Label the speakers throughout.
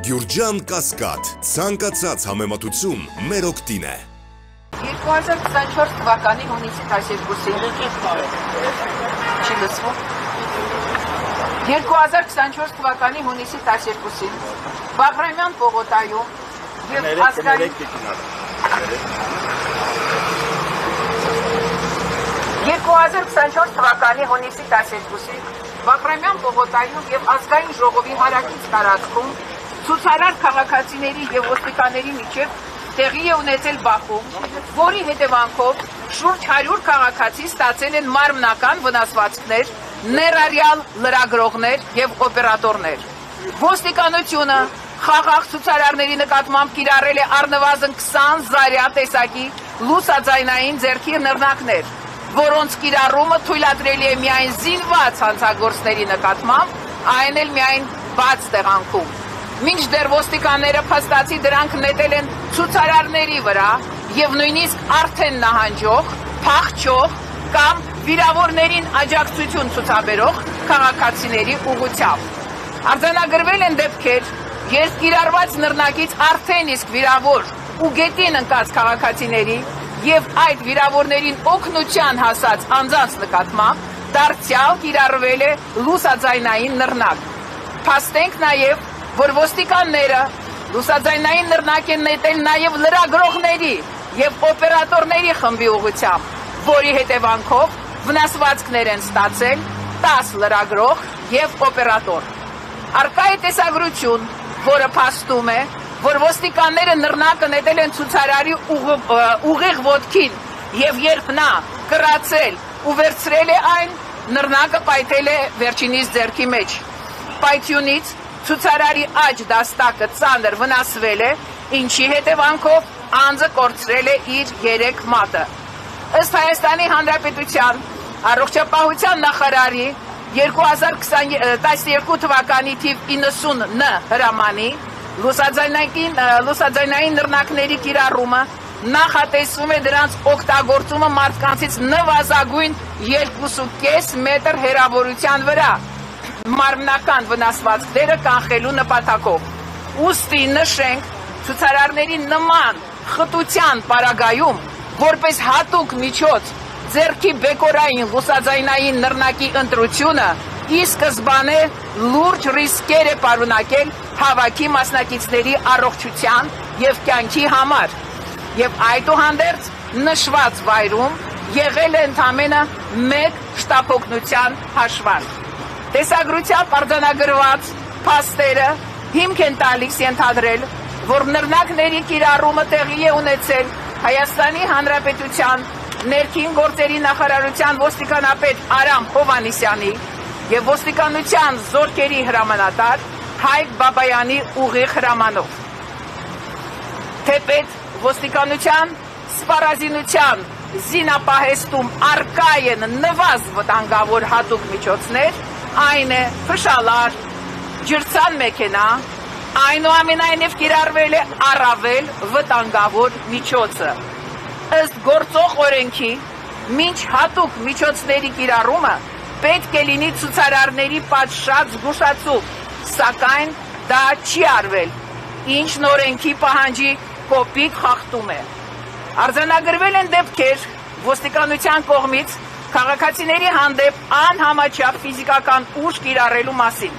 Speaker 1: Գյուրջան Կասկադ, ցանկացած համեմատություն մեր օգտին է։
Speaker 2: 2024 թվականի հունիսի 12-ին չի լսվում։ 2024 թվականի հունիսի 12-ին Բաղրամյան պողոտայում եւ ազգային 2024 թվականի հունիսի 12-ին Բաղրամյան պողոտայում եւ ազգային ժողովի հարակից տարածքում ցուցարար քաղաքացիների եւ ոստիկանների միջեւ տեղի է ունեցել բախում, որի հետևանքով շուրջ 100 քաղաքացի ստացել են մարմնական վնասվածքներ, ներառյալ լրագրողներ եւ օպերատորներ։ Ոստիկանությունը խաղաղ ցուցարարների նկատմամբ կիրառել է առնվազն 20 զարյա տեսակի լուսաձայնային ձեռքի նռնակներ, որոնց կիրառումը թույլատրելի է միայն զինված հանցագործների նկատմամբ, այն էլ միայն բաց տեղանքում։ Մինչդեռ ոստիկանները փաստացի դրանք նետել են ցուցարարների վրա եւ նույնիսկ արդեն նահանջող, փախչող կամ վիրավորներին աջակցություն ցուցաբերող քաղաքացիների ուղղությամբ։ Արձանագրվել են դեպքեր, երբ կիրառված նռնակից արդեն իսկ վիրավոր ու գետին ընկած քաղաքացիների եւ այդ վիրավորներին օգնության հասած անձանց նկատմամբ դարձյալ կիրառվել է լուսաձայնային նռնակ։ Փաստենք նաեւ որ ոստիկանները լուսաձայնային նռնակ են նետել նաև լրագրողների եւ օպերատորների խմբի ուղղությամբ, որի հետևանքով վնասվածքներ են ստացել 10 լրագրող եւ օպերատոր։ Առկա է տեսագրություն, որը փաստում է, որ ոստիկանները նռնակը նետել են ցուցարարի ուղիղ ոտքին եւ երբ նա կռացել ու վերցրել է այն, նռնակը պայթել է վերջինիս ձեռքի մեջ։ Պայթյունից ցուցարարի աջ դաստակը ծանր վնասվել է, ինչի հետևանքով անձը կորցրել է իր 3 մատը։ Ըստ Հայաստանի Հանրապետության առողջապահության նախարարի 2012 թվականի թիվ 90Ն հրամանի լուսաձայնային նռնակների կիրառումը նախատեսվում է դրանց օգտագործումը մարդկանցից նվազագույն 2.5 մետր հեռավորության վրա մարմնական վնասվածքները կանխելու նպատակով։ Ուստի նշենք ցուցարարների նման խտության պարագայում որպես հատուկ միջոց ձեռքի բեկորային լուսաձայնային նռնակի ընտրությունը ի սկզբանե լուրջ ռիսկեր է պարունակել հավաքի մասնակիցների առողջության եւ կյանքի համար եւ այդուհանդերձ նշված վայրում եղել է ընդամենը 1 շտապօգնության հաշվարկ։ Տեսագրությամբ արձանագրված փաստերը հիմք են տալիս ենթադրել, որ նռնակների կիրառումը տեղի է ունեցել Հայաստանի Հանրապետության ներքին գործերի նախարարության ոստիկանապետ Արամ Հովհաննիսյանի եւ ոստիկանության զորքերի հրամանատար Հայկ Բաբայանի ուղիղ հրամանով։ Թեպետ ոստիկանության սպառազինության զինապահեստում առկա են նվազ վտանգավոր հատուկ միջոցներ, այն է փշալար, ջրցան մեքենա, այնուամենայնիվ կիրառվել է առավել վտանգավոր միջոցը։ Ըստ գործող օրենքի, մինչ հատուկ միջոցների կիրառումը պետք է լինի ցուցարարների պատշաճ զգուշացում, սակայն դա չի արվել, ինչն օրենքի պահանջի կոպիտ խախտում է։ Արձանագրվել են դեպքեր ոստիկանության կողմից քաղաքացիների հանդեպ անհամաչափ ֆիզիկական ուժ կիրառելու մասին։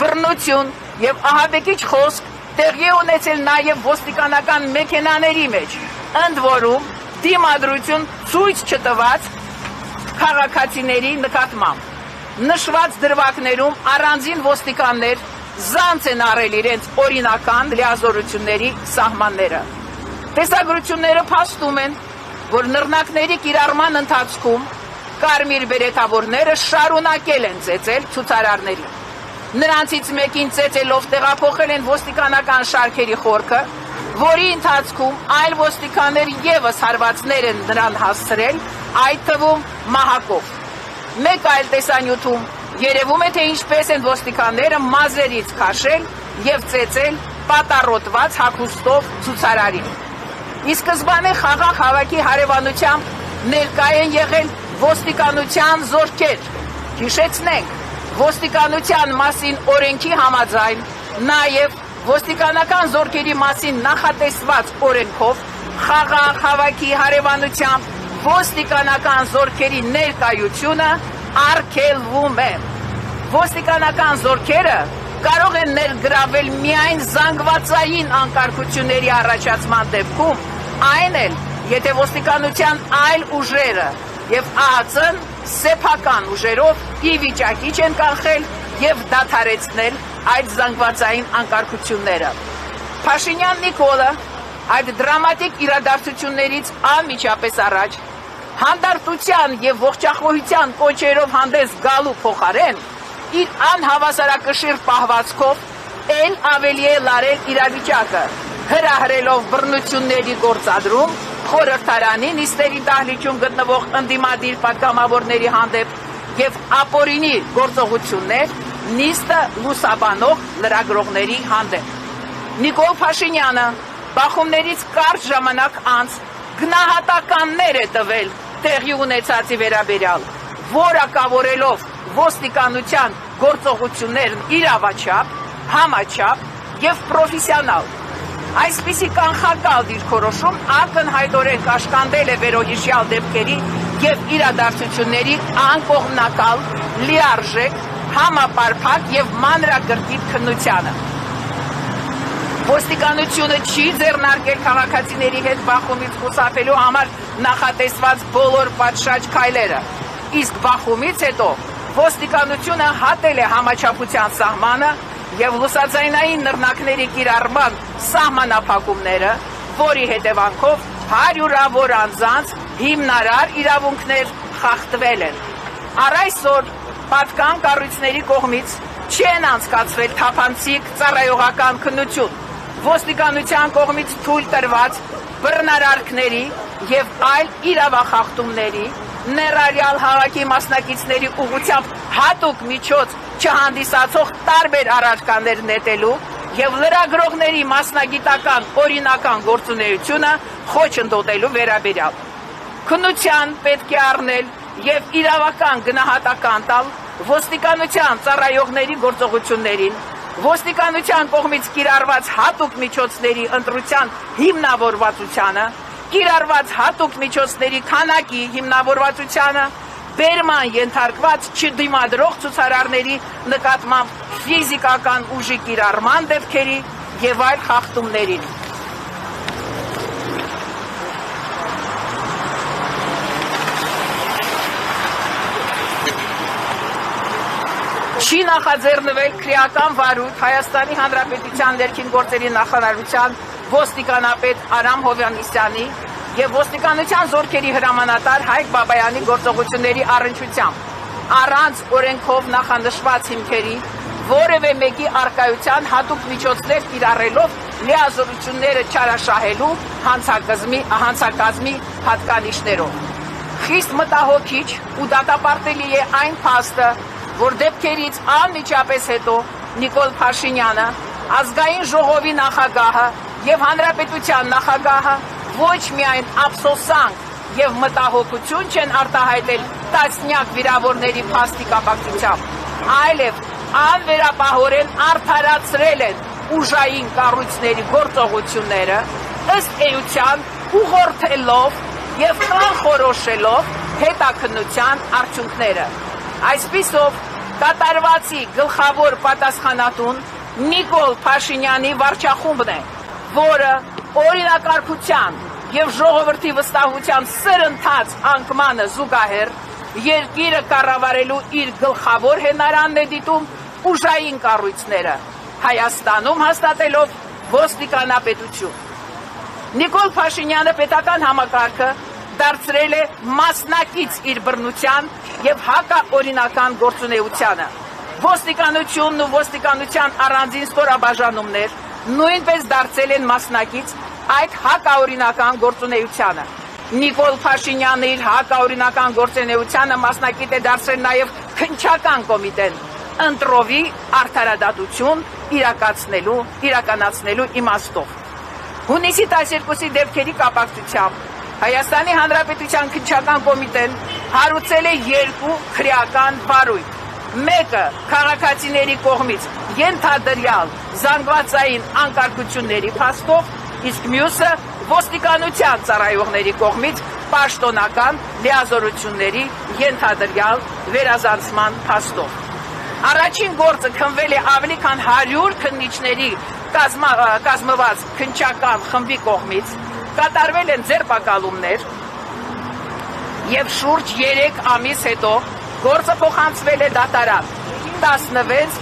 Speaker 2: Բռնություն եւ ահաբեկիչ խոսք տեղի է ունեցել նաեւ ոստիկանական մեքենաների մեջ, ընդ որում դիմադրություն ցույց չտված քաղաքացիների նկատմամբ։ Նշված դրվագներում առանձին ոստիկաններ զանց են առել իրենց օրինական լիազորությունների սահմանները։ Տեսագրությունները փաստում են, որ նռնակների կիրառման ընթացքում կարմիր բերետավորները շարունակել են ծեծել ցուցարարներին։ Նրանցից մեկին ծեծելով տեղափոխել են ոստիկանական շարքերի խորքը, որի ընթացքում այլ ոստիկաններ եւս հարվածներ են նրան հասցրել, այդ թվում մահակով։ Մեկ այլ տեսանյութում երևում է, թե ինչպես են ոստիկանները մազերից քաշել եւ ծեծել պատառոտված հագուստով ցուցարարին։ Ի սկզբանե խաղաղ հավաքի հարևանությամբ ներկա են եղել ոստիկանության զորքեր։ Հիշեցնենք, ոստիկանության մասին օրենքի համաձայն նաև ոստիկանական զորքերի մասին նախատեսված օրենքով խաղաղ հավաքի հարևանությամբ ոստիկանական զորքերի ներկայությունը արգելվում է։ Ոստիկանական զորքերը կարող են ներգրավել միայն զանգվածային անկարգությունների առաջացման դեպքում, այն էլ, եթե ոստիկանության այլ ուժերը եւ ԱԱԾ-ն սեփական ուժերով ի վիճակի չեն կանխել եւ դադարեցնել այդ զանգվածային անկարգությունները։ Փաշինյան Նիկոլը այդ դրամատիկ իրադարձություններից անմիջապես առաջ հանդարտության եւ ողջախոհության կոչերով հանդես գալու փոխարեն իր անհավասարակշիռ պահվածքով էլ ավելի է լարել իրավիճակը, հրահրելով բռնությունների գործադրում խորհրդարանի նիստերի դահլիճում գտնվող ընդդիմադիր պատգամավորների հանդեպ եւ ապօրինի գործողություններ նիստը լուսաբանող լրագրողների հանդեպ։ Նիկոլ Փաշինյանը բախումներից կարճ ժամանակ անց գնահատականներ է տվել տեղի ունեցածի վերաբերյալ, որակավորելով ոստիկանության գործողություններն իրավաչափ, համաչափ եւ պրոֆեսիոնալ։ Այսպիսի կանխակալ դիրքորոշում ակնհայտորեն կաշկանդել է վերոհիշյալ դեպքերի եւ իրադարձությունների անկողմնակալ, լիարժեք, համապարփակ եւ մանրակրկիտ քննությանը։ Ոստիկանությունը չի ձեռնարկել քաղաքացիների հետ բախումից խուսափելու համար նախատեսված բոլոր պատշաճ քայլերը, իսկ բախումից հետո ոստիկանությունը հատել է համաչափության սահմանը եւ լուսաձայնային նռնակների կիրառման սահմանափակումները, որի հետևանքով հարյուրավոր անձանց հիմնարար իրավունքներ խախտվել են։ Առ այսօր պատկան կառույցների կողմից չեն անցկացվել թափանցիկ ծառայողական քննություն, ոստիկանության կողմից թույլ տրված բռնարարքների եւ այլ իրավախախտումների, ներառյալ հավաքի մասնակիցների ուղղությամբ հատուկ միջոց չհանդիսացող տարբեր առարկաներ նետելու եւ լրագրողների մասնագիտական օրինական գործունեությունը խոչընդոտելու վերաբերյալ։ Քննության պետք է առնել եւ իրավական գնահատական տալ ոստիկանության ծառայողների գործողություններին, ոստիկանության կողմից կիրառված հատուկ միջոցների ընտրության հիմնավորվածությանը, կիրառված հատուկ միջոցների քանակի հիմնավորվածությանը, բերման ենթարկված չդիմադրող ցուցարարների նկատմամբ ֆիզիկական ուժի կիրառման դեպքերի եւ այլ խախտումներին։ Չի նախաձեռնվել քրեական վարույթ Հայաստանի Հանրապետության ներքին գործերի նախարարության ոստիկանապետ Արամ Հովհաննիսյանի եւ ոստիկանության զորքերի հրամանատար Հայկ Բաբայանի գործողությունների առնչությամբ, առանց օրենքով նախանշված հիմքերի որևէ մեկի առկայության հատուկ միջոցներ կիրառելով լիազորությունները չարաշահելու հանցակազմի հատկանիշներով։ Խիստ մտահոգիչ ու դատապարտելի է այն փաստը, որ դեպքերից անմիջապես հետո Նիկոլ Փաշինյանը, ազգային ժողովի նախագահը եւ հանրապետության նախագահը ոչ միայն ափսոսանք եւ մտահոգություն չեն արտահայտել տասնյակ վիրավորների փաստի կապակցությամբ, այլև անվերապահորեն արդարացրել են ուժային կառույցների գործողությունները, ըստ էության ուղղորդելով եւ կանխորոշելով հետաքննության արդյունքները։ Այսպիսով կատարվածի գլխավոր պատասխանատուն Նիկոլ Փաշինյանի վարչախումբն է, որը օրինակարգության եւ ժողովրդի վստահության սրընթաց անկմանը զուգահեռ երկիրը կառավարելու իր գլխավոր հենարանն է դիտում ուժային կառույցները, Հայաստանում հաստատելով ոստիկանապետություն։ Նիկոլ Փաշինյանը պետական համակարգը դարձրել է մասնակից իր բռնության եւ հակաօրինական գործունեությանը։ Ոստիկանությունն ու ոստիկանության առանձին ստորաբաժանումներ նույնպես դարձել են մասնակից այդ հակաօրինական գործունեությանը։ Նիկոլ Փաշինյանը իր հակաօրինական գործունեությանը մասնակից է դարձրել նաեւ քննչական կոմիտեն ընտրովի արդարադատություն իրականացնելու իմաստով։ Հունիսի 12-ի դեպքերի կապակցությամբ Հայաստանի Հանրապետության քննչական կոմիտեն հարուցել է 2 քրեական վարույթ, մեկը քաղաքացիների կողմից ենթադրյալ զանգվածային անկարգությունների փաստով, իսկ մյուսը ոստիկանության ծառայողների կողմից պաշտոնական լիազորությունների ենթադրյալ վերազանցման փաստով։ Առաջին գործը քննվել է ավելի քան 100 քննիչների կազմված քննչական խմբի կողմից, կատարվել են ձերբակալումներ եւ շուրջ 3 ամիս հետո գործը փոխանցվել է դատարան 16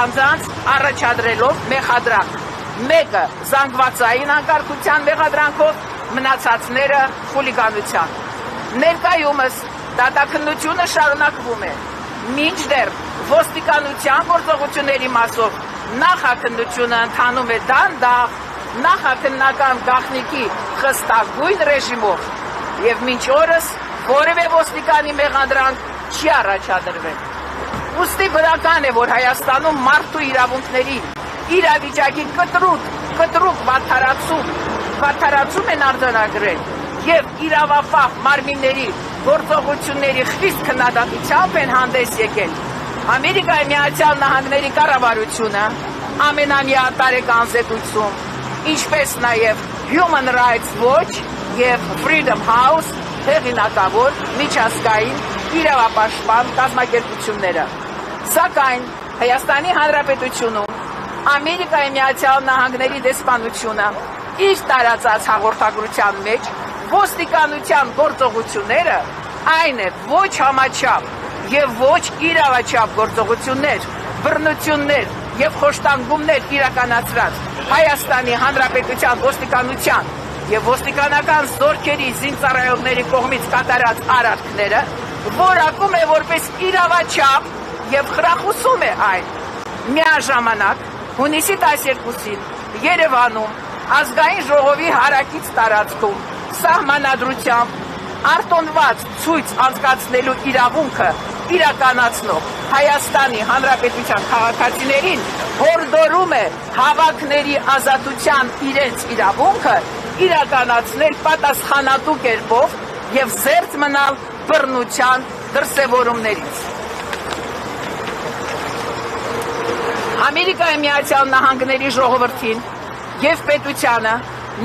Speaker 2: անձանց առաջադրելով մեղադրանք, մեկը զանգվածային անկարգության մեղադրանքով, մնացածները խուլիգանության։ Ներկայումս դատաքննությունը շարունակվում է, մինչդեռ ոստիկանության գործողությունների մասով նախաքննությունը ընթանում է դանդաղ, նախաքննական գաղտնիքի խստագույն ռեժիմով եւ մինչ օրս որևէ ոստիկանի մեղադրանք չի առաջադրվել։ Ուստի բնական է, որ Հայաստանում մարդու իրավունքների իրավիճակի կտրուկ վատթարացում են արձանագրել եւ իրավապահ մարմինների գործողությունների խիստ քննադատությամբ են հանդես եկել Ամերիկայի Միացյալ Նահանգների կառավարությունը, ամենամյա տարեկան զեկույցում, ինչպես նաեւ Human Rights Watch եւ Freedom House հեղինակավոր միջազգային իրավապաշտպան կազմակերպությունները։ Սակայն Հայաստանի Հանրապետությունում Ամերիկայի Միացյալ Նահանգների դեսպանությունը իր տարածած հաղորդագրության մեջ ոստիկանության գործողությունները, այն է ոչ համաչափ եւ ոչ իրավաչափ գործողություններ, բռնություններ եւ խոշտանգումներ իրականացրած Հայաստանի Հանրապետության ոստիկանության եւ ոստիկանական զորքերի զինծառայողների կողմից կատարած արարքները որակում է որպես իրավաչափ եւ խրախուսում է այն։ Միաժամանակ հունիսի 12-ին Երևանում ազգային ժողովի հարակից տարածքում սահմանադրությամբ արտոնված ցույց անցկացնելու իրավունքը իրականացնող Հայաստանի Հանրապետության քաղաքացիներին հորդորում է հավաքների ազատության իրենց իրավունքը իրականացնել պատասխանատու կերպով եւ զերծ մնալ բռնության դրսևորումներից։ Ամերիկայի Միացյալ Նահանգների ժողովրդին եւ պետությանը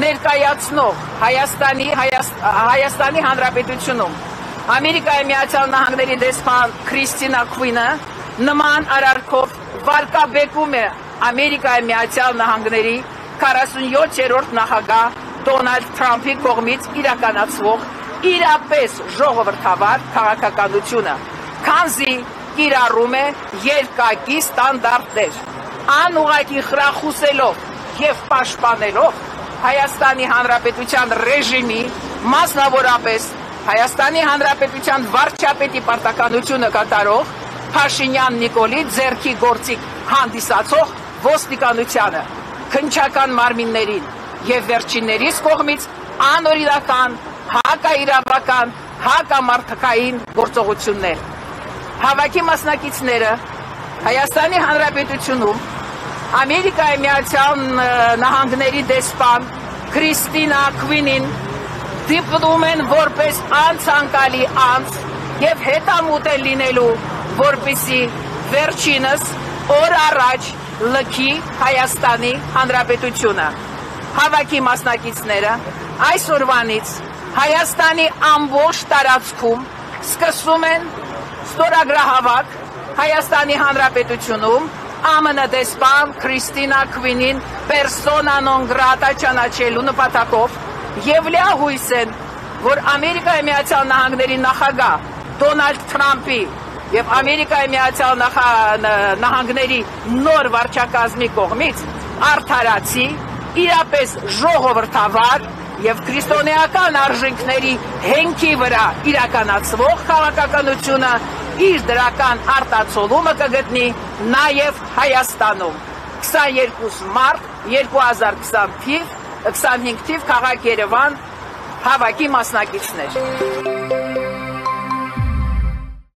Speaker 2: ներկայացնող Հայաստանի Հանրապետությունում Ամերիկայի Միացյալ Նահանգների դեսպան Քրիստինա Քվինը նման արարքով վարկաբեկում է Ամերիկայի Միացյալ Նահանգների 47-րդ նախագահ Դոնալդ Թրամփի կողմից իրականացվող իրապես ժողովրդավար քաղաքականությունը, քանզի կիրառում է երկակի ստանդարտներ, անուղղակի խրախուսելով եւ պաշտպանելով Հայաստանի Հանրապետության ռեժիմի, մասնավորապես Հայաստանի Հանրապետության վարչապետի պարտականությունը կատարող Փաշինյան Նիկոլի ձեռքի գործիք հանդիսացող ոստիկանությանը, քննչական մարմիններին եւ վերջիններիս կողմից անօրինական, հակաիրավական, հակամարդկային գործողություններ։ Հավաքի մասնակիցները Հայաստանի Հանրապետությունում Ամերիկայի Միացյալ Նահանգների դեսպան Քրիստինա Քվինին դիպնում են որպես անցանկալի անձ եւ հետամուտ են լինելու, որպեսզի վերջինս օր առաջ լքի Հայաստանի Հանրապետությունը։ Հավաքի մասնակիցները այսօրվանից Հայաստանի ամբողջ տարածքում սկսում են ստորագրահավաք Հայաստանի Հանրապետությունում ԱՄՆ դեսպան Քրիստինա Քվինին պերսոնա նոն գրատա ճանաչելու նպատակով եւ լիահույս են, որ Ամերիկայի Միացյալ Նահանգների նախագահ Դոնալդ Թրամփի եւ Ամերիկայի Միացյալ Նահանգների նոր վարչակազմի կողմից արդարացի, իրապես ժողովրդավար եւ քրիստոնեական արժեքների հենքի վրա իրականացվող քաղաքականությունը իր դրական արտացոլումը կգտնի նաեւ Հայաստանում 22 մարտ 2025 թիվ քաղաք Երևան, հավաքի մասնակիցներ։